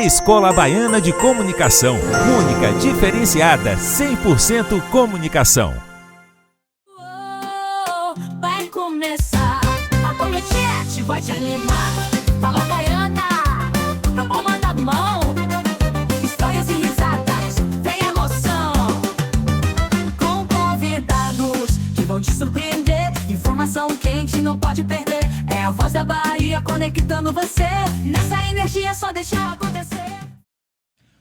Escola Baiana de Comunicação. Única, diferenciada, 100% comunicação. Vai começar, a Comitete vai te animar. Fala Baiana, na palma da mão. Histórias e risadas, tem emoção. Com convidados que vão te surpreender. Informação quente, não pode perder. É a voz da Bahia conectando você. Nessa energia só deixar acontecer.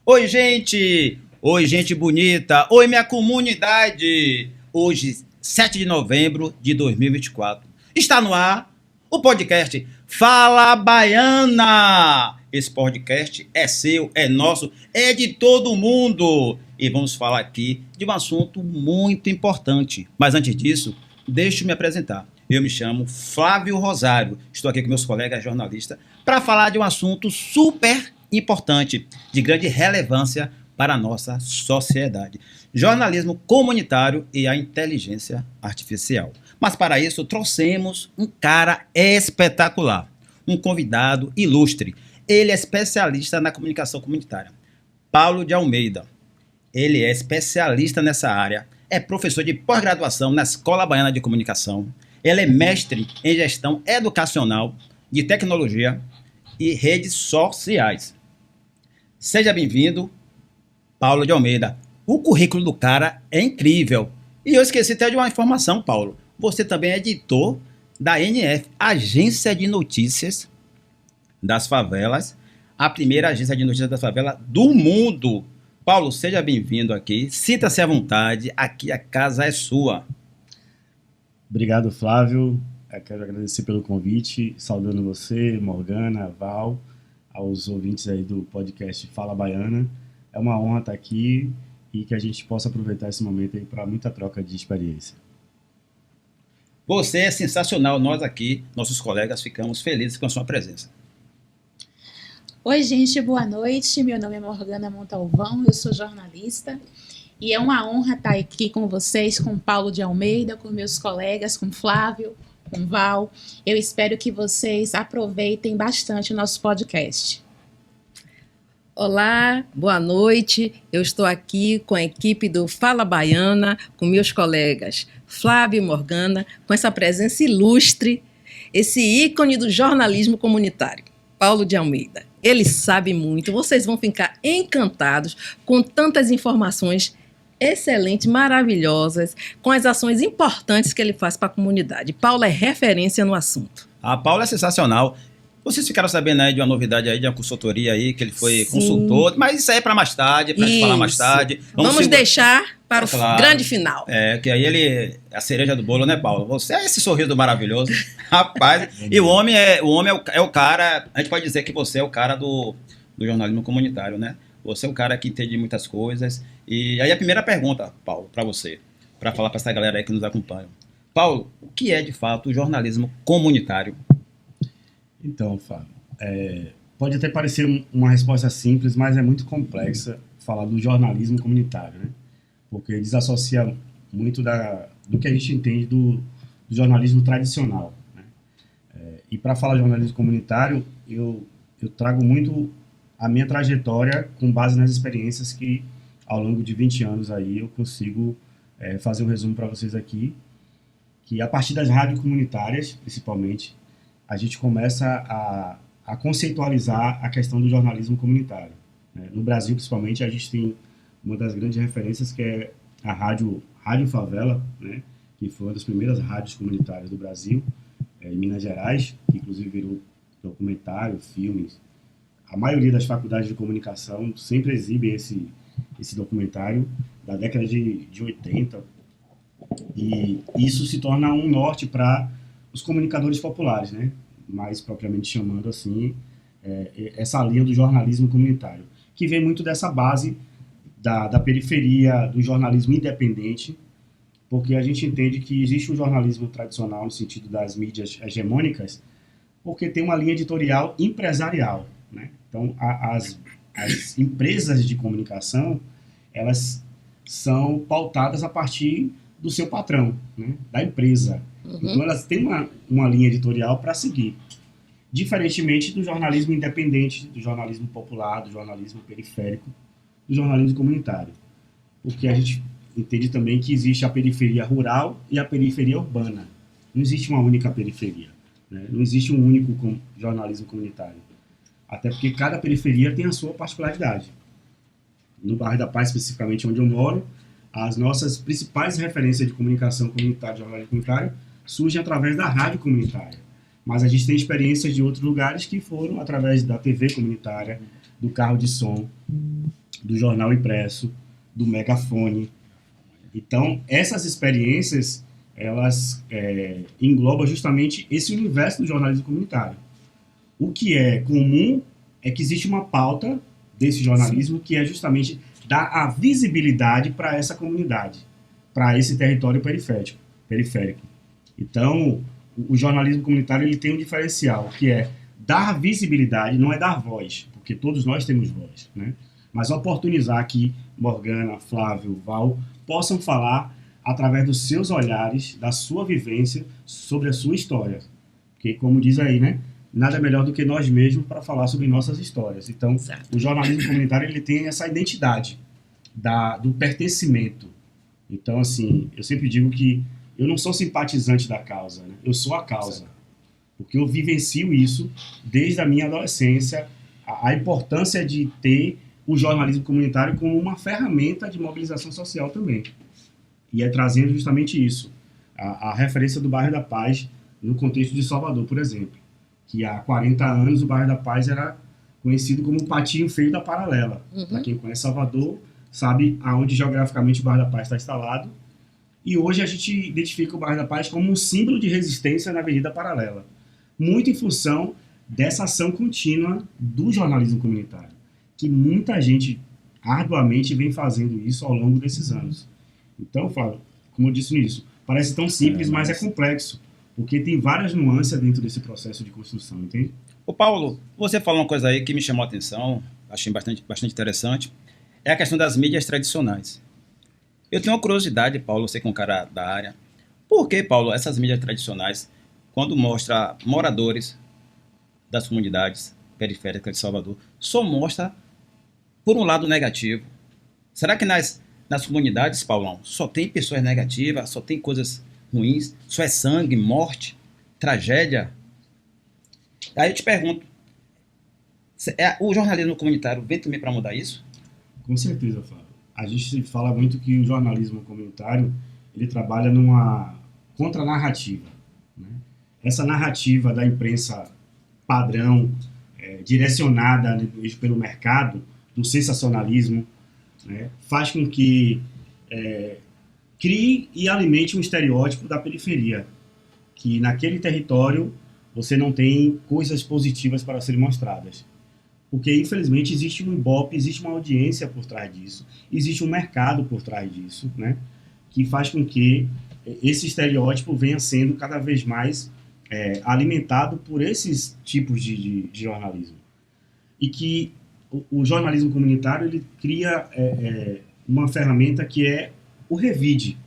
Oi, gente! Oi, gente bonita! Oi, minha comunidade! Hoje, 7 de novembro de 2024. Está no ar o podcast Fala Baiana! Esse podcast é seu, é nosso, é de todo mundo! E vamos falar aqui de um assunto muito importante. Mas antes disso, deixe eu me apresentar. Eu me chamo Flávio Rosário. Estou aqui com meus colegas jornalistas para falar de um assunto super importante, de grande relevância para a nossa sociedade. Jornalismo comunitário e a inteligência artificial. Mas para isso trouxemos um cara espetacular, um convidado ilustre. Ele é especialista na comunicação comunitária. Paulo de Almeida. Ele é especialista nessa área, é professor de pós-graduação na Escola Baiana de Comunicação. Ele é mestre em gestão educacional de tecnologia e redes sociais. Seja bem-vindo, Paulo de Almeida. O currículo do cara é incrível. E eu esqueci até de uma informação, Paulo. Você também é editor da NF, Agência de Notícias das Favelas, a primeira agência de notícias das favelas do mundo. Paulo, seja bem-vindo aqui. Sinta-se à vontade. Aqui a casa é sua. Obrigado, Flávio. Eu quero agradecer pelo convite, saudando você, Morgana, Val, aos ouvintes aí do podcast Fala Baiana. É uma honra estar aqui e que a gente possa aproveitar esse momento aí para muita troca de experiência. Você é sensacional. Nós aqui, nossos colegas, ficamos felizes com a sua presença. Oi, gente, boa noite. Meu nome é Morgana Montalvão, eu sou jornalista. E é uma honra estar aqui com vocês, com Paulo de Almeida, com meus colegas, com Flávio, com Val. Eu espero que vocês aproveitem bastante o nosso podcast. Olá, boa noite. Eu estou aqui com a equipe do Fala Baiana, com meus colegas Flávio e Morgana, com essa presença ilustre, esse ícone do jornalismo comunitário, Paulo de Almeida. Ele sabe muito, vocês vão ficar encantados com tantas informações excelentes, maravilhosas, com as ações importantes que ele faz para a comunidade. Paulo é referência no assunto. A Paulo é sensacional. Vocês ficaram sabendo aí de uma novidade aí, de uma consultoria aí, que ele foi consultor, mas isso aí é para mais tarde, para gente falar mais tarde. Vamos deixar para o grande final. É, que aí ele é a cereja do bolo, né, Paulo? Você é esse sorriso maravilhoso, rapaz. E o homem é o cara, a gente pode dizer que você é o cara do jornalismo comunitário, né? Você é o cara que entende muitas coisas. E aí a primeira pergunta, Paulo, para você, para falar para essa galera aí que nos acompanha. Paulo, o que é de fato o jornalismo comunitário? Então, Fábio, pode até parecer uma resposta simples, mas é muito complexa falar do jornalismo comunitário, né? Porque desassocia muito do que a gente entende do jornalismo tradicional, né? E para falar de jornalismo comunitário, eu trago muito a minha trajetória com base nas experiências que, ao longo de 20 anos aí, eu consigo fazer um resumo para vocês aqui, que a partir das rádios comunitárias, principalmente, a gente começa a conceitualizar a questão do jornalismo comunitário, né? No Brasil, principalmente, a gente tem uma das grandes referências, que é a Rádio Favela, né? Que foi uma das primeiras rádios comunitárias do Brasil, em Minas Gerais, que inclusive virou documentário, filmes. A maioria das faculdades de comunicação sempre exibem esse documentário da década de 80, e isso se torna um norte para os comunicadores populares, né? Mais propriamente chamando assim, essa linha do jornalismo comunitário, que vem muito dessa base da periferia, do jornalismo independente, porque a gente entende que existe um jornalismo tradicional no sentido das mídias hegemônicas, porque tem uma linha editorial empresarial, né? Então, as empresas de comunicação, elas são pautadas a partir do seu patrão, né? Da empresa. Então, elas têm uma linha editorial para seguir. diferentemente do jornalismo independente, do jornalismo popular, do jornalismo periférico, do jornalismo comunitário. Porque a gente entende também que existe a periferia rural e a periferia urbana. Não existe uma única periferia, né? Não existe um único jornalismo comunitário. Até porque cada periferia tem a sua particularidade. No bairro da Paz, especificamente onde eu moro, as nossas principais referências de comunicação comunitária, de jornalismo comunitário, surgem através da rádio comunitária. Mas a gente tem experiências de outros lugares que foram através da TV comunitária, do carro de som, do jornal impresso, do megafone. Então, essas experiências, elas englobam justamente esse universo do jornalismo comunitário. O que é comum é que existe uma pauta desse jornalismo que é justamente dar a visibilidade para essa comunidade, para esse território periférico. Então, o jornalismo comunitário ele tem um diferencial, que é dar visibilidade, não é dar voz, porque todos nós temos voz, né? Mas oportunizar que Morgana, Flávio, Val possam falar através dos seus olhares, da sua vivência, sobre a sua história. Porque, como diz aí, né? Nada melhor do que nós mesmos para falar sobre nossas histórias. Então, o jornalismo comunitário ele tem essa identidade do pertencimento. Então, assim, eu sempre digo que eu não sou simpatizante da causa, né? Eu sou a causa. Porque eu vivencio isso desde a minha adolescência, a importância de ter o jornalismo comunitário como uma ferramenta de mobilização social também. E é trazendo justamente isso. A referência do bairro da Paz no contexto de Salvador, por exemplo. Que há 40 anos o bairro da Paz era conhecido como o patinho feio da paralela. Para quem conhece Salvador, sabe aonde geograficamente o bairro da Paz está instalado. E hoje a gente identifica o bairro da Paz como um símbolo de resistência na Avenida Paralela. Muito em função dessa ação contínua do jornalismo comunitário. Que muita gente arduamente vem fazendo isso ao longo desses anos. Então, Flávio, como eu disse nisso, parece tão simples, mas é complexo. Porque tem várias nuances dentro desse processo de construção, entende? Ô Paulo, você falou uma coisa aí que me chamou a atenção, achei bastante interessante, é a questão das mídias tradicionais. Eu tenho uma curiosidade, Paulo, você que é um cara da área, por que, Paulo, essas mídias tradicionais, quando mostra moradores das comunidades periféricas de Salvador, só mostra por um lado negativo? Será que nas comunidades, Paulão, só tem pessoas negativas, só tem coisas ruins, só é sangue, morte, tragédia? Aí eu te pergunto, o jornalismo comunitário vem também para mudar isso? Com certeza, Flávio. A gente fala muito que o jornalismo comunitário ele trabalha numa contranarrativa, né? Essa narrativa da imprensa padrão, direcionada pelo mercado, do sensacionalismo, né, faz com que crie e alimente um estereótipo da periferia, que naquele território você não tem coisas positivas para serem mostradas. Porque, infelizmente, existe um ibope, existe uma audiência por trás disso, existe um mercado por trás disso, né, que faz com que esse estereótipo venha sendo cada vez mais alimentado por esses tipos de jornalismo. E que o jornalismo comunitário ele cria uma ferramenta que é o revide.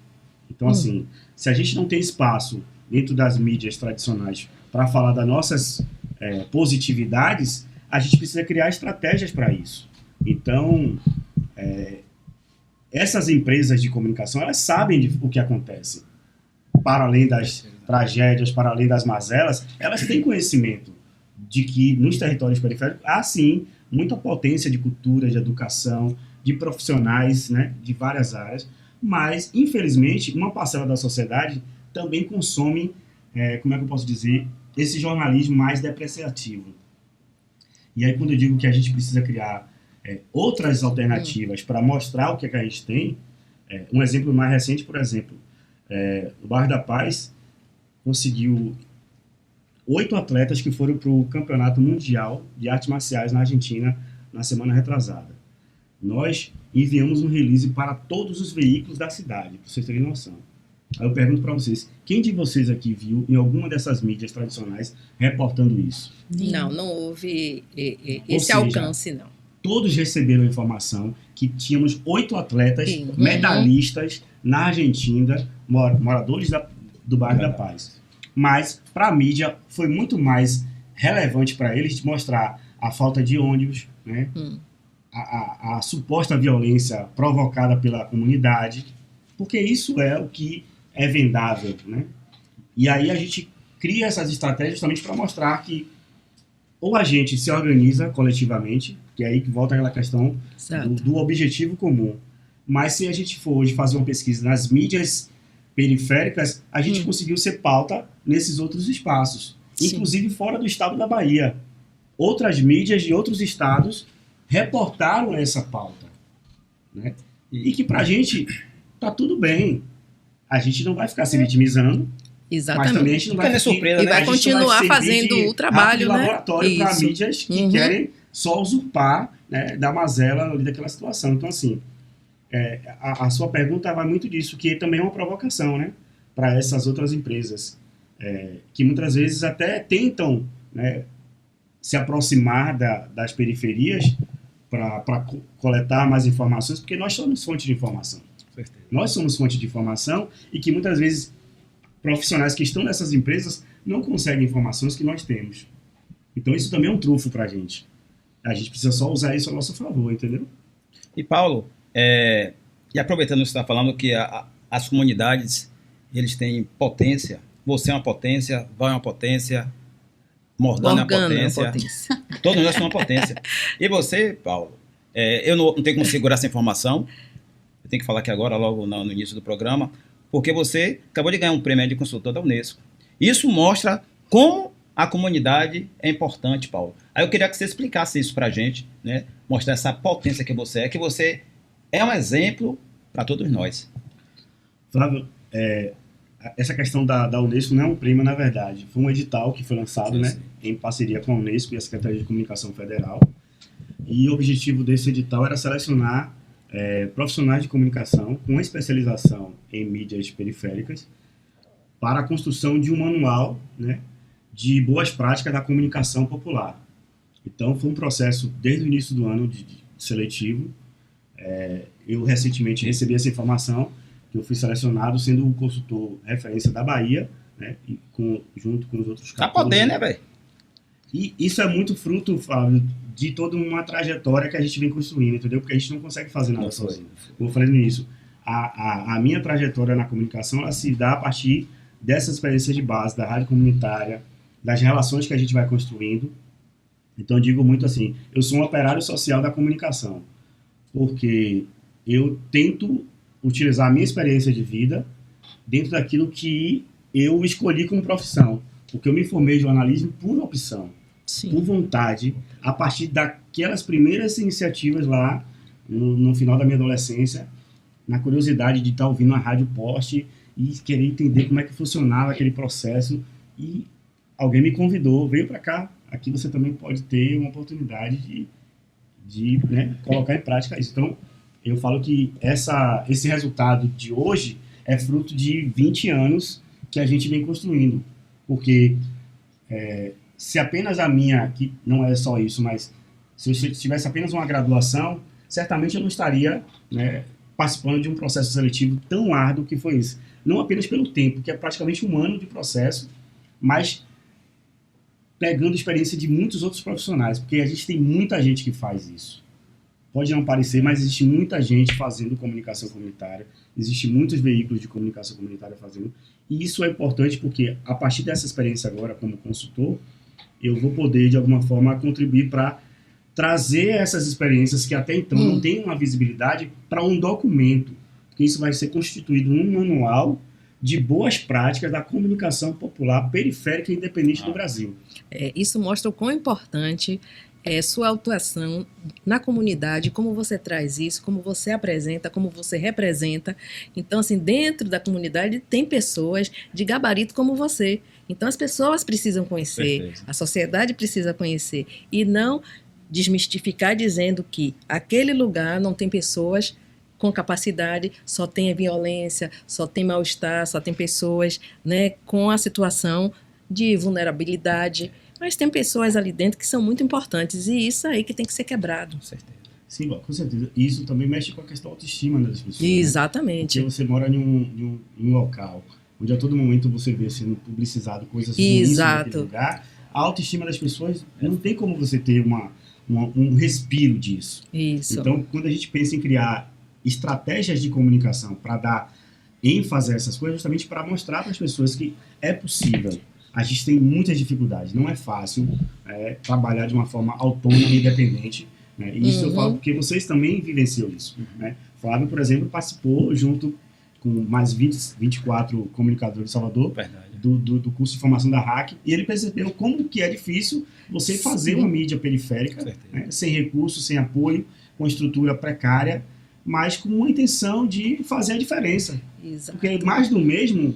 Então, assim, se a gente não tem espaço dentro das mídias tradicionais para falar das nossas positividades, a gente precisa criar estratégias para isso. Então, essas empresas de comunicação, elas sabem o que acontece. Para além das tragédias, para além das mazelas, elas têm conhecimento de que nos territórios periféricos há, sim, muita potência de cultura, de educação, de profissionais, né, de várias áreas, mas, infelizmente, uma parcela da sociedade também consome, como é que eu posso dizer, esse jornalismo mais depreciativo. E aí, quando eu digo que a gente precisa criar outras alternativas para mostrar o que a gente tem, um exemplo mais recente, por exemplo, o Bairro da Paz conseguiu 8 atletas que foram para o Campeonato Mundial de Artes Marciais na Argentina na semana retrasada. Nós enviamos um release para todos os veículos da cidade, para vocês terem noção. Aí eu pergunto para vocês, quem de vocês aqui viu em alguma dessas mídias tradicionais reportando isso? Não houve esse alcance, não. Todos receberam a informação que tínhamos 8 atletas medalhistas na Argentina, moradores do Bairro da Paz. Mas, para a mídia, foi muito mais relevante para eles de mostrar a falta de ônibus, né? A suposta violência provocada pela comunidade, porque isso é o que é vendável, né? E aí a gente cria essas estratégias justamente para mostrar que ou a gente se organiza coletivamente, que é aí que volta aquela questão do objetivo comum, mas se a gente for hoje fazer uma pesquisa nas mídias periféricas, a gente conseguiu ser pauta nesses outros espaços, inclusive fora do estado da Bahia. Outras mídias de outros estados reportaram essa pauta, né? E que pra gente tá tudo bem. A gente não vai ficar se vitimizando, Exatamente. mas também a gente não vai Fica surpresa, E né? vai a gente continuar servir fazendo de o trabalho, rato de laboratório para Isso. mídias que querem só usurpar, né, da mazela ali daquela situação. Então, assim, a sua pergunta vai muito disso, que também é uma provocação, né, para essas outras empresas, que muitas vezes até tentam, né, se aproximar das periferias para coletar mais informações, porque nós somos fonte de informação. Certeza. Nós somos fonte de informação e que muitas vezes profissionais que estão nessas empresas não conseguem informações que nós temos. Então isso também é um trunfo para a gente. A gente precisa só usar isso a nosso favor, entendeu? E Paulo, e aproveitando que você está falando que as comunidades, eles têm potência, você é uma potência, Val é uma potência, Morgana é uma potência, todos nós somos uma potência. E você, Paulo, eu não tenho como segurar essa informação, eu tenho que falar aqui agora, logo no início do programa, porque você acabou de ganhar um prêmio de consultor da Unesco. Isso mostra como a comunidade é importante, Paulo. Aí eu queria que você explicasse isso pra gente, né? Mostrar essa potência que você é um exemplo para todos nós. Flávio, essa questão da Unesco não é um prêmio, na verdade. Foi um edital que foi lançado, Sim, né, sim. em parceria com a Unesco e a Secretaria de Comunicação Federal. E o objetivo desse edital era selecionar profissionais de comunicação com especialização em mídias periféricas para a construção de um manual, né, de boas práticas da comunicação popular. Então, foi um processo desde o início do ano de seletivo. Eu recentemente recebi essa informação que eu fui selecionado sendo o consultor referência da Bahia, né, e junto com os outros 14. Tá podendo, né, velho? E isso é muito fruto, Fábio, de toda uma trajetória que a gente vem construindo, entendeu? Porque a gente não consegue fazer nada sozinho. Como eu falei no início, a minha trajetória na comunicação, ela se dá a partir dessas experiências de base, da rádio comunitária, das relações que a gente vai construindo. Então, eu digo muito assim, eu sou um operário social da comunicação, porque eu tento utilizar a minha experiência de vida dentro daquilo que eu escolhi como profissão, porque eu me formei em jornalismo por opção, por vontade, a partir daquelas primeiras iniciativas lá, no final da minha adolescência, na curiosidade de estar ouvindo a Rádio Poste e querer entender como é que funcionava aquele processo, e alguém me convidou, veio para cá, aqui você também pode ter uma oportunidade de né, colocar em prática isso. Então, eu falo que esse resultado de hoje é fruto de 20 anos que a gente vem construindo, porque se apenas a minha, que não é só isso, mas se eu tivesse apenas uma graduação, certamente eu não estaria, né, participando de um processo seletivo tão árduo que foi isso. Não apenas pelo tempo, que é praticamente um ano de processo, mas pegando experiência de muitos outros profissionais, porque a gente tem muita gente que faz isso. Pode não parecer, mas existe muita gente fazendo comunicação comunitária, existe muitos veículos de comunicação comunitária fazendo, e isso é importante porque, a partir dessa experiência agora como consultor, eu vou poder, de alguma forma, contribuir para trazer essas experiências que até então não têm uma visibilidade para um documento, porque isso vai ser constituído num manual de boas práticas da comunicação popular periférica e independente do Brasil. Isso mostra o quão importante é sua atuação na comunidade, como você traz isso, como você apresenta, como você representa. Então, assim, dentro da comunidade tem pessoas de gabarito como você. Então, as pessoas precisam conhecer, Certeza. a sociedade precisa conhecer, e não desmistificar dizendo que aquele lugar não tem pessoas com capacidade, só tem a violência, só tem mal-estar, só tem pessoas, né, com a situação de vulnerabilidade. Mas tem pessoas ali dentro que são muito importantes, e isso aí que tem que ser quebrado. Com certeza. Sim, com certeza. Isso também mexe com a questão da autoestima das pessoas. Né? Exatamente. Porque você mora em um local onde a todo momento você vê sendo publicizado coisas ruins naquele lugar, a autoestima das pessoas, não tem como você ter um respiro disso. Isso. Então, quando a gente pensa em criar estratégias de comunicação para dar ênfase a essas coisas, justamente para mostrar para as pessoas que é possível. A gente tem muitas dificuldades, não é fácil trabalhar de uma forma autônoma e independente, né? E isso eu falo porque vocês também vivenciam isso, né? Flávio, por exemplo, participou junto com mais 24 comunicadores de Salvador, do curso de formação da RAC, e ele percebeu como que é difícil você fazer uma mídia periférica, né? Sem recursos, sem apoio, com estrutura precária, mas com uma intenção de fazer a diferença. Exato. Porque mais do mesmo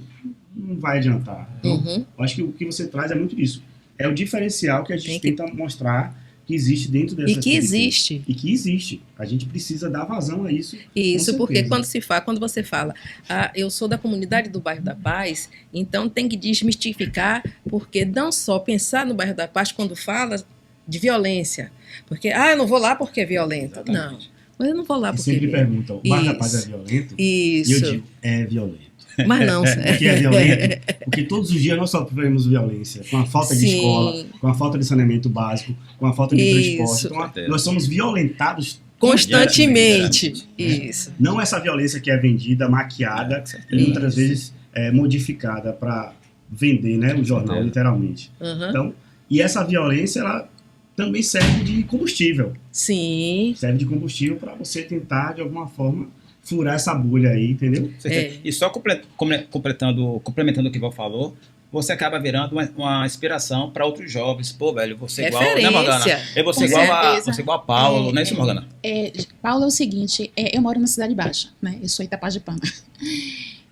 não vai adiantar. Então, eu acho que o que você traz é muito isso. É o diferencial que a gente tenta mostrar que existe dentro dessa E que existe. E que existe. A gente precisa dar vazão a isso. Isso, com porque certeza. quando você fala, eu sou da comunidade do bairro da Paz, então tem que desmistificar, porque não só pensar no bairro da Paz quando fala de violência. Porque, eu não vou lá porque é violento. Exatamente. Não, mas eu não vou lá E porque sempre é violento. perguntam, o bairro da Paz é Isso. violento? Isso. E eu digo, é violento. Mas não, Porque é violento, porque todos os dias nós sofremos violência, com a falta de Sim. escola, com a falta de saneamento básico, com a falta de Isso. transporte. Então, nós somos violentados Constantemente. Isso. Não essa violência que é vendida, maquiada e muitas vezes modificada para vender, né, o jornal, literalmente. Uhum. Então, e essa violência, ela também serve de combustível. Sim. Serve de combustível para você tentar, de alguma forma, furar essa bolha aí, entendeu? E só complementando o que o Val falou, você acaba virando uma inspiração para outros jovens. Pô, velho, você igual, né, Morgana? Referência. Você igual a Paulo, não é isso, Morgana? Paulo, é o seguinte, eu moro na Cidade Baixa, né? Eu sou Itapajipana.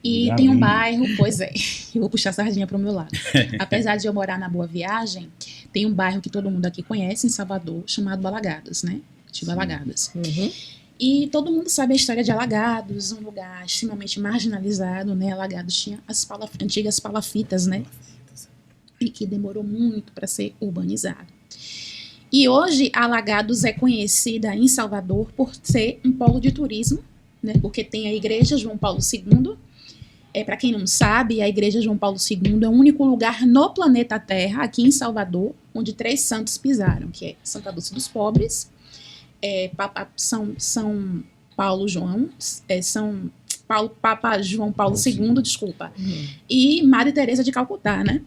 E Já tem um vi. bairro, pois é, eu vou puxar a sardinha pro meu lado. Apesar de eu morar na Boa Viagem, tem um bairro que todo mundo aqui conhece em Salvador, chamado Alagados, né? Tive Alagados. Uhum. E todo mundo sabe a história de Alagados, um lugar extremamente marginalizado, né? Alagados tinha as antigas palafitas, né? E que demorou muito para ser urbanizado. E hoje, Alagados é conhecida em Salvador por ser um polo de turismo, né? Porque tem a Igreja João Paulo II. Para quem não sabe, a Igreja João Paulo II é o único lugar no planeta Terra, aqui em Salvador, onde 3 santos pisaram, que é Santa Lúcia dos Pobres, São Paulo João, Papa João Paulo II, desculpa, e Madre Teresa de Calcutá, né?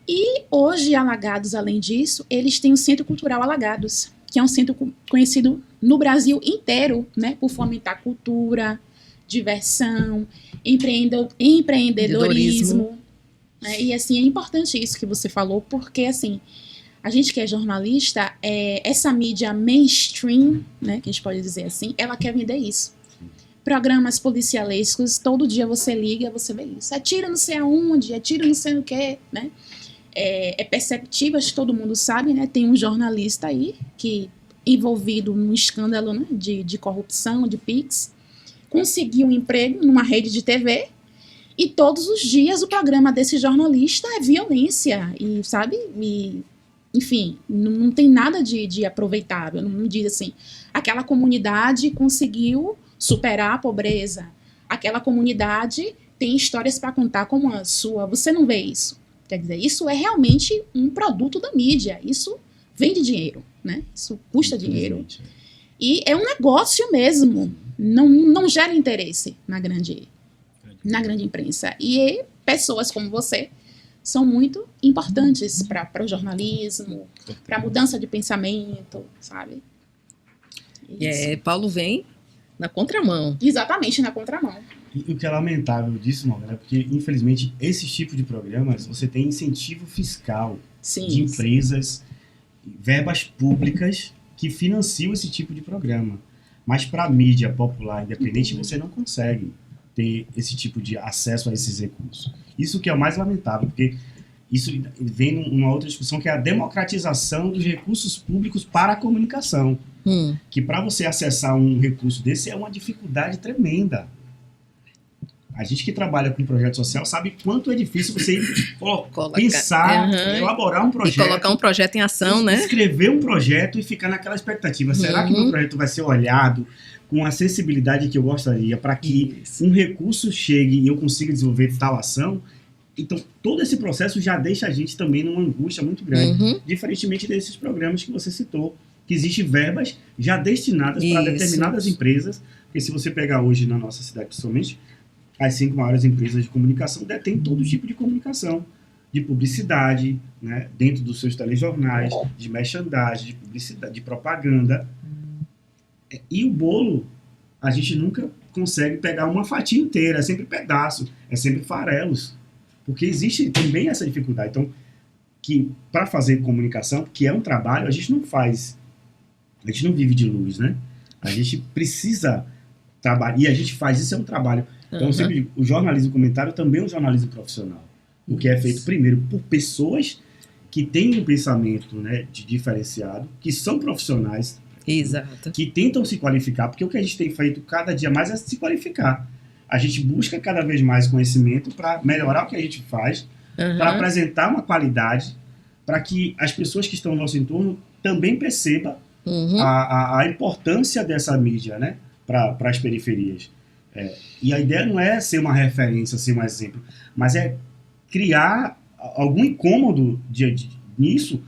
E hoje, Alagados, além disso, eles têm o Centro Cultural Alagados, que é um centro conhecido no Brasil inteiro, né? Por fomentar cultura, diversão, empreendedorismo. Né? E, assim, é importante isso que você falou, porque, assim, a gente que é jornalista, essa mídia mainstream, né, que a gente pode dizer assim, ela quer vender isso. Programas policialescos, todo dia você liga, você vê isso. É tiro não sei aonde, é tiro não sei o quê, né? É perceptível, acho que todo mundo sabe, né? Tem um jornalista aí, que envolvido num escândalo, né, de corrupção, de PIX, conseguiu um emprego numa rede de TV, e todos os dias o programa desse jornalista é violência, e, sabe, enfim, não tem nada de aproveitável, não diz assim, aquela comunidade conseguiu superar a pobreza, aquela comunidade tem histórias para contar como a sua, você não vê isso. Quer dizer, isso é realmente um produto da mídia, isso vende dinheiro, né? Isso custa dinheiro. E é um negócio mesmo, não gera interesse na grande imprensa. E pessoas como você são muito importantes para o jornalismo, para a mudança de pensamento, sabe? Paulo vem na contramão. Exatamente, na contramão. E o que é lamentável disso, Morgana, é porque, infelizmente, esse tipo de programas, você tem incentivo fiscal de empresas, verbas públicas que financiam esse tipo de programa. Mas para a mídia popular independente, você não consegue ter esse tipo de acesso a esses recursos. Isso que é o mais lamentável, porque isso vem numa outra discussão, que é a democratização dos recursos públicos para a comunicação. Que para você acessar um recurso desse é uma dificuldade tremenda. A gente que trabalha com projeto social sabe quanto é difícil você pensar, elaborar um projeto. E colocar um projeto em ação, né? Escrever um projeto e ficar naquela expectativa. Será que meu projeto vai ser olhado com a sensibilidade que eu gostaria para que um recurso chegue e eu consiga desenvolver tal ação? Então, todo esse processo já deixa a gente também numa angústia muito grande, Uhum. diferentemente desses programas que você citou, que existem verbas já destinadas para Isso. determinadas empresas, porque se você pegar hoje na nossa cidade, principalmente, as 5 maiores empresas de comunicação detêm todo tipo de comunicação, de publicidade, né, dentro dos seus telejornais, de merchandising, de publicidade, de propaganda. E o bolo, a gente nunca consegue pegar uma fatia inteira, é sempre pedaço, é sempre farelos, porque existe também essa dificuldade. Então, que para fazer comunicação, que é um trabalho, a gente não vive de luz, né? A gente precisa trabalhar, e a gente faz, isso é um trabalho. Então, eu sempre digo, o jornalismo comunitário também é um jornalismo profissional, porque é feito primeiro por pessoas que têm um pensamento, né, de diferenciado, que são profissionais, Exato. que tentam se qualificar, porque o que a gente tem feito cada dia mais é se qualificar. A gente busca cada vez mais conhecimento para melhorar o que a gente faz, Uhum. para apresentar uma qualidade, para que as pessoas que estão no nosso entorno também percebam Uhum. a importância dessa mídia, né, para as periferias. E a ideia não é ser uma referência, ser um exemplo, mas é criar algum incômodo nisso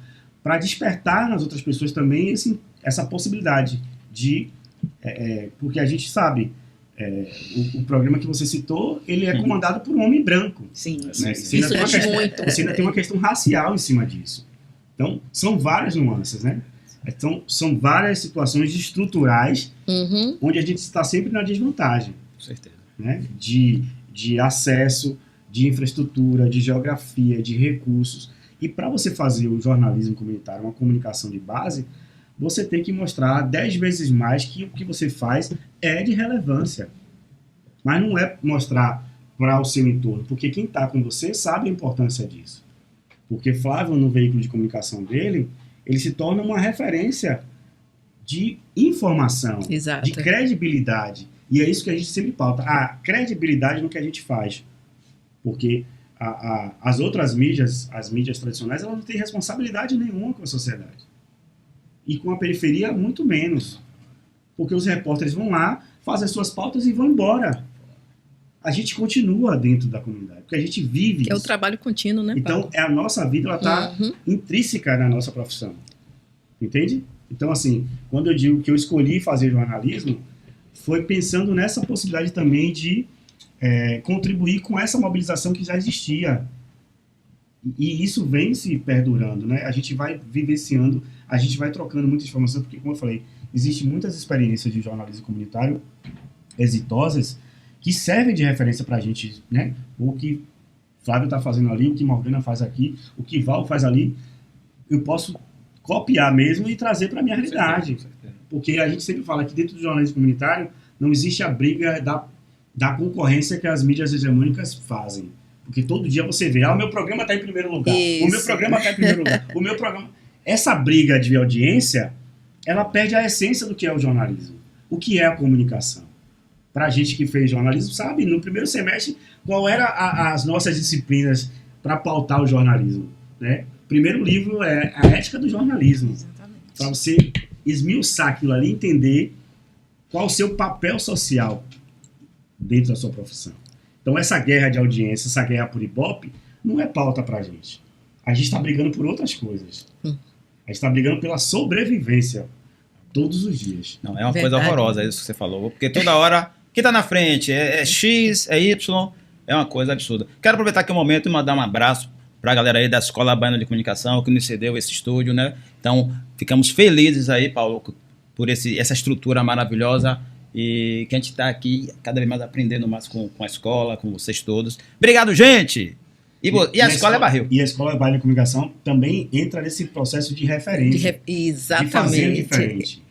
para despertar nas outras pessoas também essa possibilidade de... porque a gente sabe, o programa que você citou, ele é comandado por um homem branco. Sim, Né? Sim, Você ainda Isso tem uma diz questão- muito. Você ainda tem uma questão racial em cima disso. Então, são várias nuances, né? Então, são várias situações estruturais Uhum. onde a gente está sempre na desvantagem, Com certeza. né? De acesso, de infraestrutura, de geografia, de recursos. E para você fazer o jornalismo comunitário, uma comunicação de base, você tem que mostrar 10 vezes mais que o que você faz é de relevância. Mas não é mostrar para o seu entorno, porque quem está com você sabe a importância disso. Porque Flávio, no veículo de comunicação dele, ele se torna uma referência de informação, Exato. de credibilidade. E é isso que a gente sempre pauta, a credibilidade no que a gente faz. Porque as outras mídias, as mídias tradicionais, elas não têm responsabilidade nenhuma com a sociedade. E com a periferia, muito menos. Porque os repórteres vão lá, fazem as suas pautas e vão embora. A gente continua dentro da comunidade, porque a gente vive Que é o isso. trabalho contínuo, né, Então, Paulo? a nossa vida, ela está Uhum. intrínseca na nossa profissão. Entende? Então, assim, quando eu digo que eu escolhi fazer jornalismo, foi pensando nessa possibilidade também de contribuir com essa mobilização que já existia. E isso vem se perdurando, né? A gente vai vivenciando, a gente vai trocando muita informação, porque, como eu falei, existem muitas experiências de jornalismo comunitário exitosas que servem de referência para a gente, né? O que Flávio está fazendo ali, o que Morgana faz aqui, o que Val faz ali, eu posso copiar mesmo e trazer para a minha realidade. Com certeza. Porque a gente sempre fala que dentro do jornalismo comunitário não existe a briga da concorrência que as mídias hegemônicas fazem. Porque todo dia você vê, o meu programa está em primeiro lugar, o meu Isso. programa está em primeiro lugar, o meu programa... Essa briga de audiência, ela perde a essência do que é o jornalismo, o que é a comunicação. Para a gente que fez jornalismo, sabe, no primeiro semestre, qual era as nossas disciplinas para pautar o jornalismo, né? Primeiro livro é a ética do jornalismo, exatamente. para você esmiuçar aquilo ali, entender qual o seu papel social dentro da sua profissão. Então, essa guerra de audiência, essa guerra por Ibope, não é pauta pra gente. A gente está brigando por outras coisas. A gente está brigando pela sobrevivência todos os dias. Não, é uma Verdade. coisa horrorosa isso que você falou, porque toda hora, quem tá na frente é X, é Y, é uma coisa absurda. Quero aproveitar aqui um momento e mandar um abraço para a galera aí da Escola Baiana de Comunicação, que nos cedeu esse estúdio, né? Então, ficamos felizes aí, Paulo, por essa estrutura maravilhosa e que a gente está aqui cada vez mais aprendendo mais com a escola, com vocês todos. Obrigado, gente! E a escola é barril. E a Escola Baiana de Comunicação também entra nesse processo de referência. De fazer Exatamente. diferente.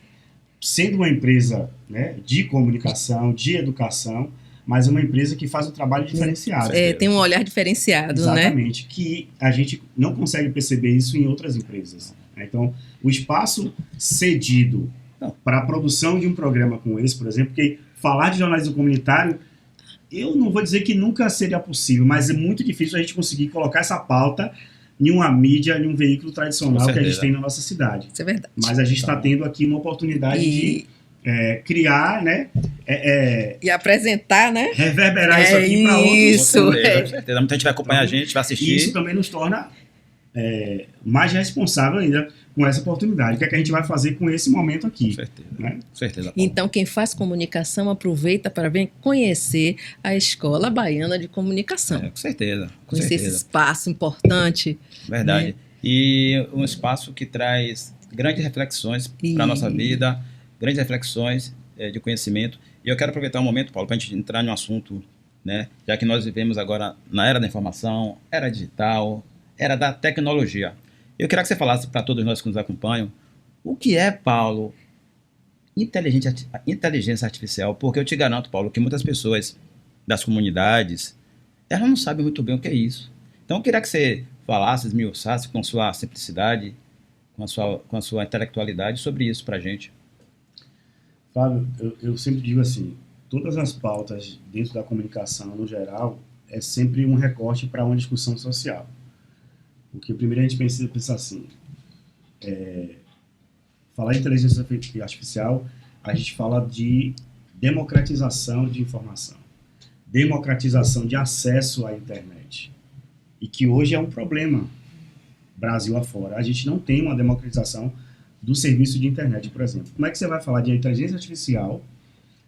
Sendo uma empresa, né, de comunicação, de educação, mas uma empresa que faz um trabalho diferenciado. Tem um olhar diferenciado, né? Exatamente, que a gente não consegue perceber isso em outras empresas. Né? Então, o espaço cedido para a produção de um programa como esse, por exemplo, porque falar de jornalismo comunitário, eu não vou dizer que nunca seria possível, mas é muito difícil a gente conseguir colocar essa pauta em uma mídia, em um veículo tradicional Com que a gente certeza. tem na nossa cidade. Isso é verdade. Mas a gente está tendo aqui uma oportunidade de criar, né, E apresentar, né? reverberar isso aqui para outros. Isso. Com certeza, com certeza. Muita gente vai acompanhar a gente, vai E assistir. isso também nos torna mais responsável ainda com essa oportunidade. O que é que a gente vai fazer com esse momento Com aqui? certeza. Né? Com certeza. Paulo. Então, quem faz comunicação aproveita para vir conhecer a Escola Baiana de Comunicação. Com certeza. Com Conhecer esse certeza. espaço importante. Verdade. Né? E um espaço que traz grandes reflexões para a nossa vida, grandes reflexões de conhecimento. E eu quero aproveitar um momento, Paulo, para a gente entrar em um assunto, né? Já que nós vivemos agora na era da informação, era digital, era da tecnologia. Eu queria que você falasse para todos nós que nos acompanham, o que é, Paulo, inteligência artificial? Porque eu te garanto, Paulo, que muitas pessoas das comunidades, elas não sabem muito bem o que é isso. Então eu queria que você falasse, esmiuçasse com sua simplicidade, com a sua intelectualidade sobre isso para a gente. Fábio, eu sempre digo assim, todas as pautas dentro da comunicação, no geral, é sempre um recorte para uma discussão social. Porque primeiro a gente precisa pensar assim, falar de inteligência artificial, a gente fala de democratização de informação, democratização de acesso à internet. E que hoje é um problema, Brasil afora. A gente não tem uma democratização do serviço de internet, por exemplo. Como é que você vai falar de inteligência artificial,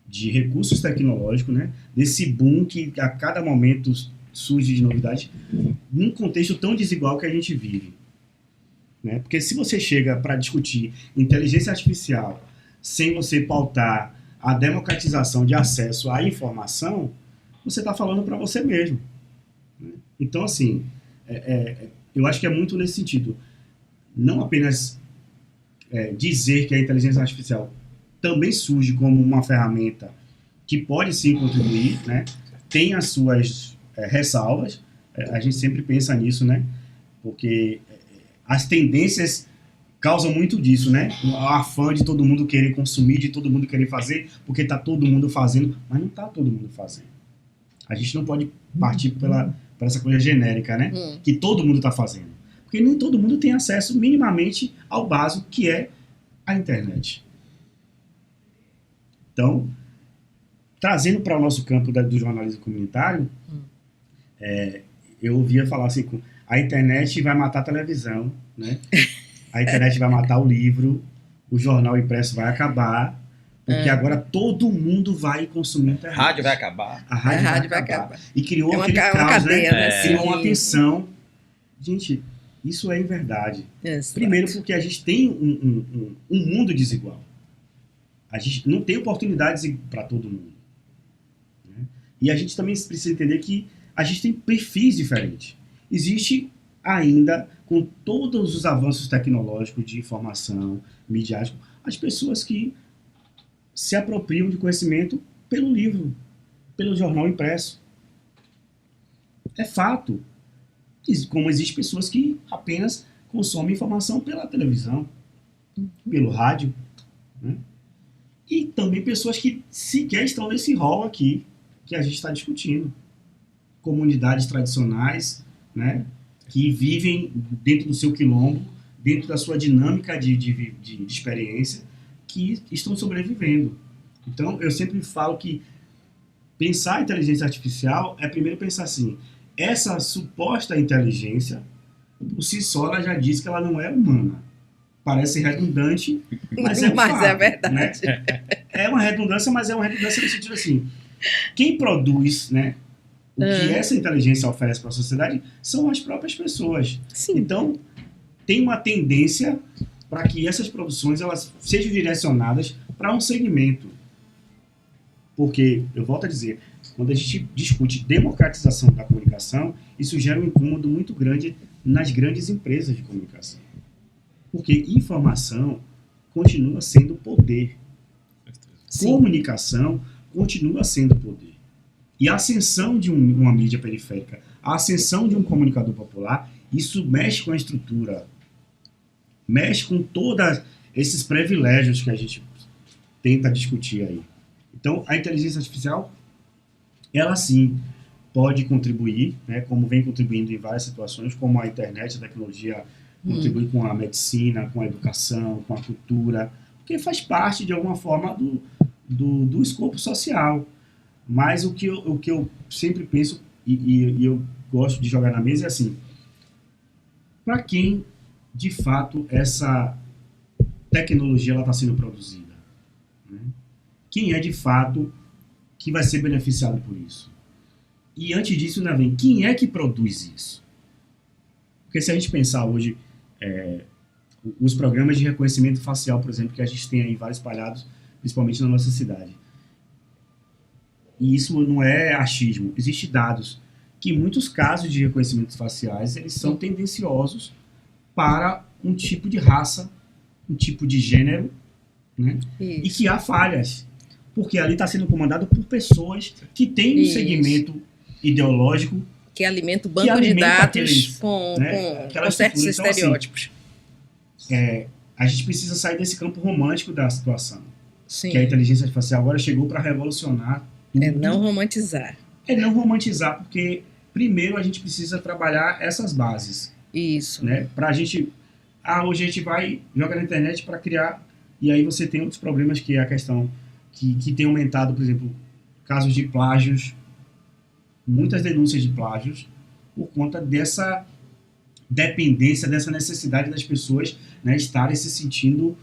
de recursos tecnológicos, né? Desse boom que a cada momento surge de novidades, num contexto tão desigual que a gente vive? Né? Porque se você chega para discutir inteligência artificial sem você pautar a democratização de acesso à informação, você está falando para você mesmo. Né? Então, assim, eu acho que é muito nesse sentido. Não apenas dizer que a inteligência artificial também surge como uma ferramenta que pode sim contribuir, né? Tem as suas ressalvas, a gente sempre pensa nisso, né? Porque as tendências causam muito disso, né? O afã de todo mundo querer consumir, de todo mundo querer fazer, porque está todo mundo fazendo, mas não está todo mundo fazendo. A gente não pode partir por essa coisa genérica, né? Que todo mundo está fazendo. Porque nem todo mundo tem acesso minimamente ao básico, que é a internet. Então, trazendo para o nosso campo do jornalismo comunitário, eu ouvia falar assim, a internet vai matar a televisão, né? A internet vai matar o livro, o jornal impresso vai acabar, porque agora todo mundo vai consumir internet. Rádio vai acabar. A rádio vai acabar. E criou É uma aquele caos, cadeia, né? Criou Sim. uma tensão. Gente, isso é verdade. Exato. Primeiro porque a gente tem um mundo desigual. A gente não tem oportunidades para todo mundo. Né? E a gente também precisa entender que a gente tem perfis diferentes. Existe ainda, com todos os avanços tecnológicos de informação, midiático, as pessoas que se apropriam de conhecimento pelo livro, pelo jornal impresso. É fato. Como existem pessoas que apenas consomem informação pela televisão, pelo rádio, né? E também pessoas que sequer estão nesse rol aqui que a gente está discutindo. Comunidades tradicionais, né? Que vivem dentro do seu quilombo, dentro da sua dinâmica de experiência, que estão sobrevivendo. Então, eu sempre falo que pensar em inteligência artificial é primeiro pensar assim, essa suposta inteligência, por si só, ela já diz que ela não é humana. Parece redundante, mas é um fato, é verdade. Né? É uma redundância, mas é uma redundância no sentido assim, quem produz, né, o que essa inteligência oferece para a sociedade são as próprias pessoas. Sim. Então, tem uma tendência para que essas produções elas sejam direcionadas para um segmento. Porque, eu volto a dizer, quando a gente discute democratização da comunicação, isso gera um incômodo muito grande nas grandes empresas de comunicação. Porque informação continua sendo poder. Sim. Comunicação continua sendo poder. E a ascensão de uma mídia periférica, a ascensão de um comunicador popular, isso mexe com a estrutura, mexe com todos esses privilégios que a gente tenta discutir aí. Então, a inteligência artificial, ela sim pode contribuir, né, como vem contribuindo em várias situações, como a internet, a tecnologia contribui com a medicina, com a educação, com a cultura, porque faz parte, de alguma forma, do escopo social. Mas o que eu sempre penso, e eu gosto de jogar na mesa, é assim, para quem, de fato, essa tecnologia está sendo produzida? Né? Quem é, de fato, que vai ser beneficiado por isso? E antes disso, ainda vem, quem é que produz isso? Porque se a gente pensar hoje, os programas de reconhecimento facial, por exemplo, que a gente tem aí vários espalhados, principalmente na nossa cidade. E isso não é achismo. Existem dados que muitos casos de reconhecimentos faciais, eles são tendenciosos para um tipo de raça, um tipo de gênero, né? E que há falhas. Porque ali está sendo comandado por pessoas que têm um segmento ideológico que alimenta o banco de dados com certos então, estereótipos. Assim, a gente precisa sair desse campo romântico da situação. Sim. Que a inteligência artificial agora chegou para revolucionar tudo. É não romantizar. É não romantizar, porque primeiro a gente precisa trabalhar essas bases. Isso. Né? Pra gente... hoje a gente vai, joga na internet para criar... E aí você tem outros problemas, que é a questão que tem aumentado, por exemplo, casos de plágios, muitas denúncias de plágios, por conta dessa dependência, dessa necessidade das pessoas, né, estarem se sentindo,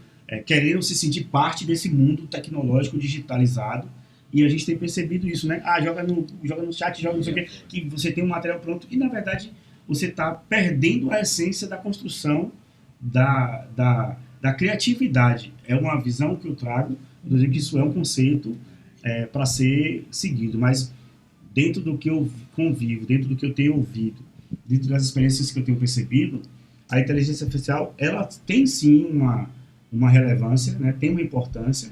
querendo se sentir parte desse mundo tecnológico digitalizado. E a gente tem percebido isso, né? Joga no chat, joga não sei o quê, que você tem um material pronto e, na verdade, você está perdendo a essência da construção da criatividade. É uma visão que eu trago, eu digo que isso é um conceito para ser seguido, mas dentro do que eu convivo, dentro do que eu tenho ouvido, dentro das experiências que eu tenho percebido, a inteligência artificial, ela tem sim uma relevância, né? Tem uma importância,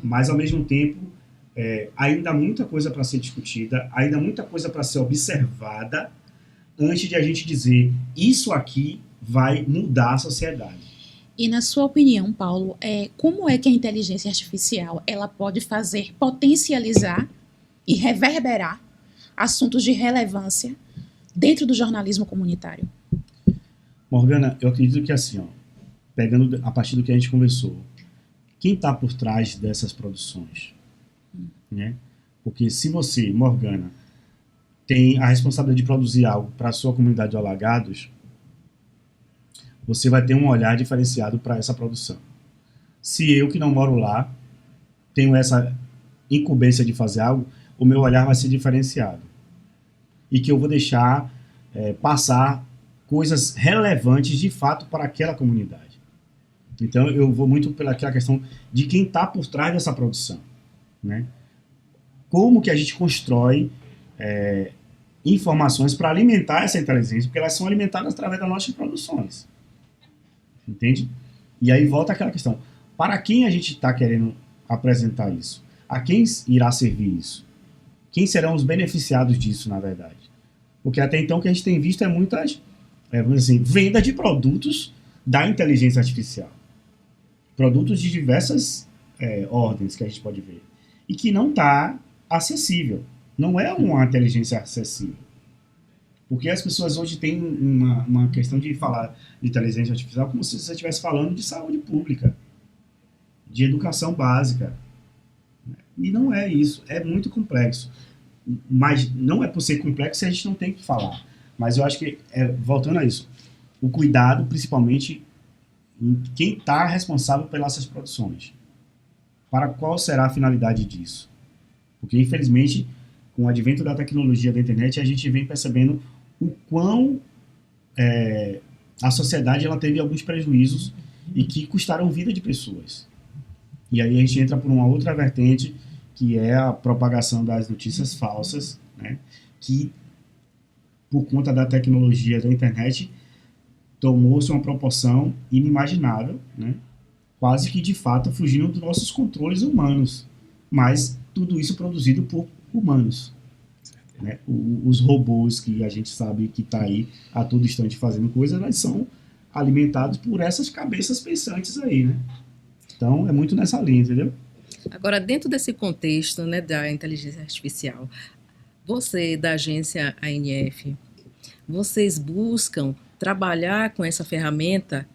mas ao mesmo tempo ainda há muita coisa para ser discutida, ainda há muita coisa para ser observada antes de a gente dizer isso aqui vai mudar a sociedade. E na sua opinião, Paulo, como é que a inteligência artificial ela pode potencializar e reverberar assuntos de relevância dentro do jornalismo comunitário? Morgana, eu acredito que assim, pegando a partir do que a gente conversou, quem está por trás dessas produções? Né? Porque se você, Morgana, tem a responsabilidade de produzir algo para a sua comunidade de Alagados, você vai ter um olhar diferenciado para essa produção. Se eu, que não moro lá, tenho essa incumbência de fazer algo, o meu olhar vai ser diferenciado. E que eu vou deixar passar coisas relevantes de fato para aquela comunidade. Então eu vou muito pelaquela questão de quem está por trás dessa produção. Né? Como que a gente constrói informações para alimentar essa inteligência, porque elas são alimentadas através das nossas produções. Entende? E aí volta aquela questão. Para quem a gente está querendo apresentar isso? A quem irá servir isso? Quem serão os beneficiados disso, na verdade? Porque até então o que a gente tem visto é muitas vendas de produtos da inteligência artificial. Produtos de diversas ordens que a gente pode ver. E que não está acessível. Não é uma inteligência acessível. Porque as pessoas hoje têm uma questão de falar de inteligência artificial como se você estivesse falando de saúde pública, de educação básica. E não é isso. É muito complexo. Mas não é por ser complexo que a gente não tem que falar. Mas eu acho que, voltando a isso, o cuidado, principalmente, em quem está responsável pelas essas produções. Para qual será a finalidade disso? Porque, infelizmente, com o advento da tecnologia da internet, a gente vem percebendo o quão a sociedade ela teve alguns prejuízos e que custaram vida de pessoas. E aí a gente entra por uma outra vertente, que é a propagação das notícias falsas, né? Que, por conta da tecnologia da internet, tomou-se uma proporção inimaginável, né? Quase que, de fato, fugindo dos nossos controles humanos. Mas tudo isso produzido por humanos. Né? Os robôs que a gente sabe que está aí a todo instante fazendo coisas, elas são alimentados por essas cabeças pensantes aí, né? Então, é muito nessa linha, entendeu? Agora, dentro desse contexto, né, da inteligência artificial, você, da agência ANF, vocês buscam trabalhar com essa ferramenta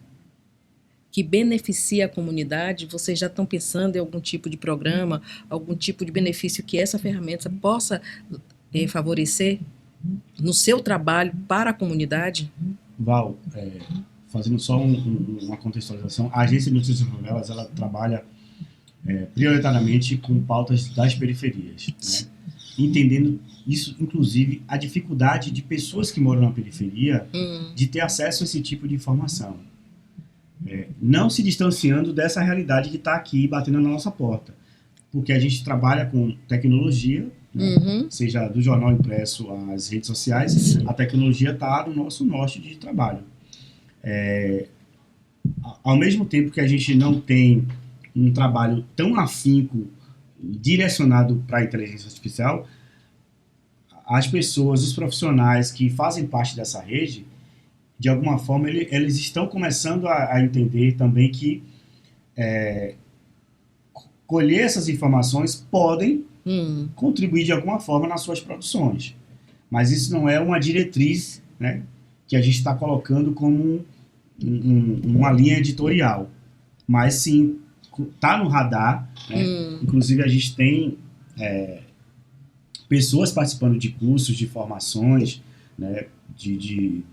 que beneficia a comunidade? Vocês já estão pensando em algum tipo de programa, algum tipo de benefício que essa ferramenta possa favorecer no seu trabalho para a comunidade? Val, fazendo só uma contextualização, a Agência de Notícias Favelas, ela trabalha prioritariamente com pautas das periferias, né? Entendendo isso, inclusive, a dificuldade de pessoas que moram na periferia de ter acesso a esse tipo de informação. Não se distanciando dessa realidade que está aqui batendo na nossa porta. Porque a gente trabalha com tecnologia, né? Seja do jornal impresso às redes sociais, a tecnologia está no nosso norte de trabalho. Ao mesmo tempo que a gente não tem um trabalho tão afinco, direcionado para a inteligência artificial, as pessoas, os profissionais que fazem parte dessa rede, de alguma forma, eles estão começando a entender também que colher essas informações podem contribuir de alguma forma nas suas produções. Mas isso não é uma diretriz, né, que a gente está colocando como uma linha editorial. Mas sim, está no radar, né? Inclusive a gente tem pessoas participando de cursos, de formações, né,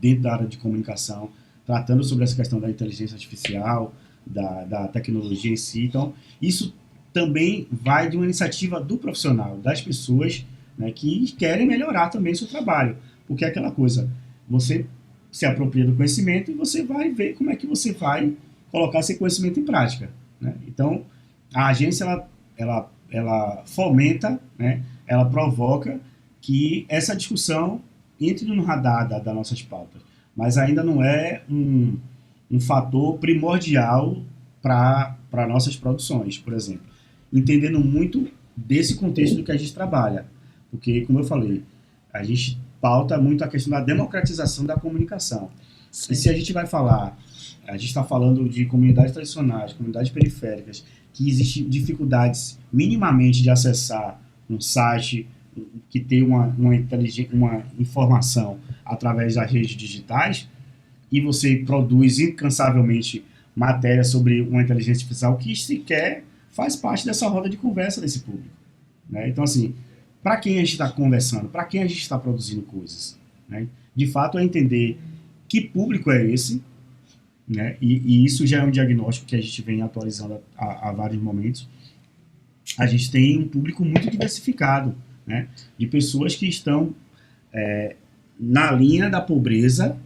dentro da área de comunicação, tratando sobre essa questão da inteligência artificial, da tecnologia em si. Então, isso também vai de uma iniciativa do profissional, das pessoas, né, que querem melhorar também o seu trabalho. Porque é aquela coisa, você se apropria do conhecimento e você vai ver como é que você vai colocar esse conhecimento em prática, né? Então, a agência, ela fomenta, né, ela provoca que essa discussão entre no radar das nossas pautas, mas ainda não é um fator primordial para nossas produções, por exemplo. Entendendo muito desse contexto do que a gente trabalha, porque, como eu falei, a gente pauta muito a questão da democratização da comunicação. Sim. E se a gente vai falar, a gente está falando de comunidades tradicionais, comunidades periféricas, que existem dificuldades minimamente de acessar um site que tem uma informação através das redes digitais, e você produz incansavelmente matéria sobre uma inteligência artificial que sequer faz parte dessa roda de conversa desse público, né? Então, assim, para quem a gente está conversando, para quem a gente está produzindo coisas, né? De fato, é entender que público é esse, né? E isso já é um diagnóstico que a gente vem atualizando há vários momentos. A gente tem um público muito diversificado, né? De pessoas que estão na linha da pobreza,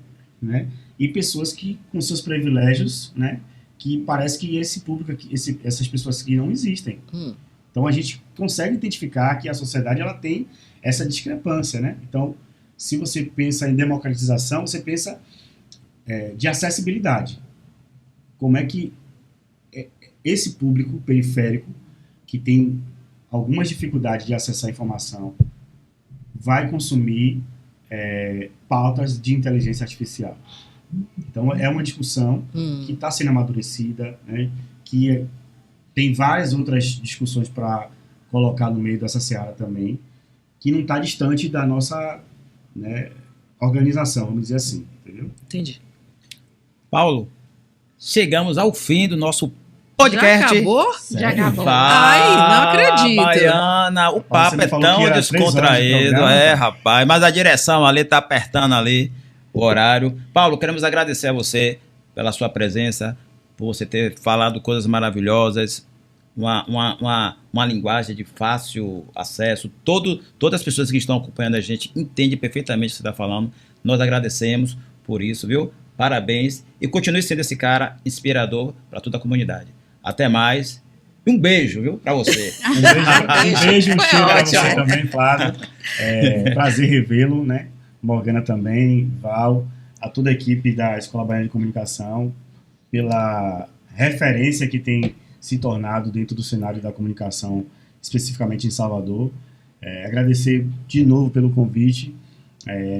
né? E pessoas que, com seus privilégios, né, que parece que esse público aqui, essas pessoas aqui não existem. Então a gente consegue identificar que a sociedade ela tem essa discrepância, né? Então, se você pensa em democratização, você pensa de acessibilidade. Como é que esse público periférico, que tem algumas dificuldades de acessar a informação, vai consumir pautas de inteligência artificial? Então, é uma discussão que está sendo amadurecida, né, que tem várias outras discussões para colocar no meio dessa seara também, que não está distante da nossa, né, organização, vamos dizer assim, entendeu? Entendi. Paulo, chegamos ao fim do nosso podcast. Já acabou? Sério? Já acabou. Fala, Ai, não acredito. Baiana, o papo Você é falou que tão era 3 horas de descontraído, programa. rapaz, mas a direção ali tá apertando ali o horário. Paulo, queremos agradecer a você pela sua presença, por você ter falado coisas maravilhosas, uma linguagem de fácil acesso. Todas as pessoas que estão acompanhando a gente entendem perfeitamente o que você está falando. Nós agradecemos por isso, viu? Parabéns e continue sendo esse cara inspirador para toda a comunidade. Até mais. E um beijo, viu, para você. Um beijo, um Foi cheiro para ótimo. você também, Flávio. Prazer revê-lo, né? Morgana também, Val, a toda a equipe da Escola Baiana de Comunicação, pela referência que tem se tornado dentro do cenário da comunicação, especificamente em Salvador. Agradecer de novo pelo convite.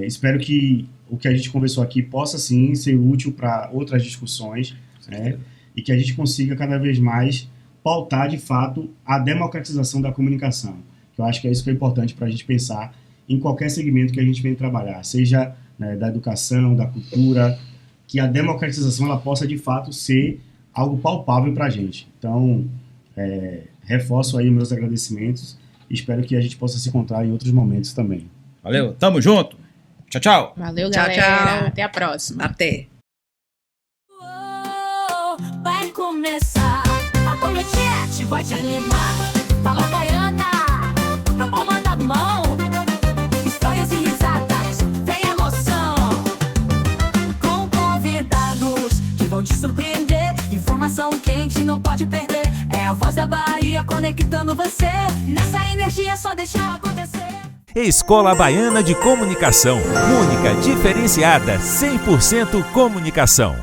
Espero que o que a gente conversou aqui possa, sim, ser útil para outras discussões, né? E que a gente consiga cada vez mais pautar, de fato, a democratização da comunicação. Que eu acho que é isso que é importante para a gente pensar em qualquer segmento que a gente vem trabalhar, seja, né, da educação, da cultura, que a democratização ela possa, de fato, ser algo palpável para a gente. Então, reforço aí meus agradecimentos e espero que a gente possa se encontrar em outros momentos também. Valeu, tamo junto. Tchau, tchau. Valeu, Tchau, galera. tchau. Até a próxima. Até. Vai começar, a Coletete vai te animar. Fala Baiana, na palma da mão. Histórias e risadas, tem emoção. Com convidados que vão te surpreender. Informação quente, não pode perder. É a voz da Bahia conectando você. Nessa energia só deixar acontecer. Escola Baiana de Comunicação. Única, diferenciada, 100% comunicação.